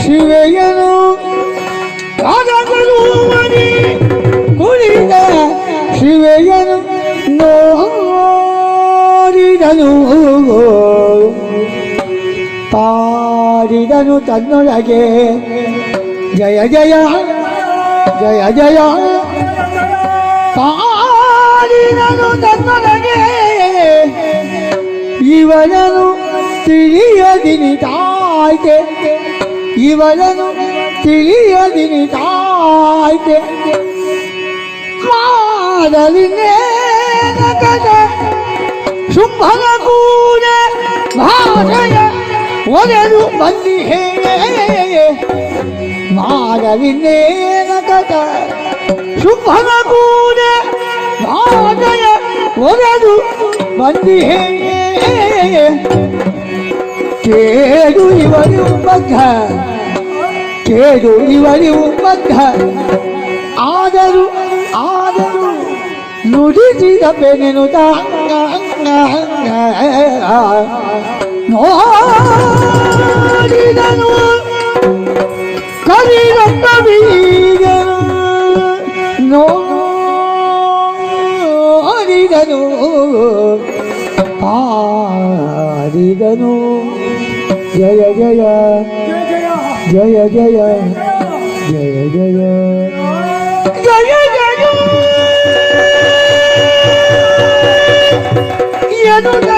ಶಿವೆಯನು ಕುಳಿತ ಶಿವೆಯನು ನೋಡಿದನು ಪಾಡಿದನು ತನ್ನೊಳಗೆ ಜಯ ಜಯ ಜಯ ಜಯ ಪಾಡಿದನು ತನ್ನೊಳಗೆ ಇವನನು ತಿಳಿಯದಿನಿತಾಯ್ತೆ ಇವನನು ತಿಳಿಯದಿನಿತಾಯ್ತೆ ಮಾಡಲಿನೇನ ಕದ ಶುಂಭನ ಕೂಡ ಭಾಷೆಯ ಒಡೆದು ಬಂದಿಹೇ ಮಾಡಲಿನೇನ ಕದ ಶುಂಭನ ಕೂಡ ಭಾಷೆಯ ಒಡೆದು ಬಂದಿಹೇ ಕೇಳು ಇವರಿವು ಬದ್ಧ ಕೇಳು ಇವರಿವು ಬದ್ಧ ಆದರೂ ನುಡಿಸಿದ ಬೆನೆನುತ ನೋಡಿದನು ಕಲಿರಂತ ಬೀಗನು ನೋಡಿದನು ಪಾಡಿದನು ಜಯ ಜಯ ಜಯ ಜಯ ಜಯ ಜಯ ಜಯ ಜಯ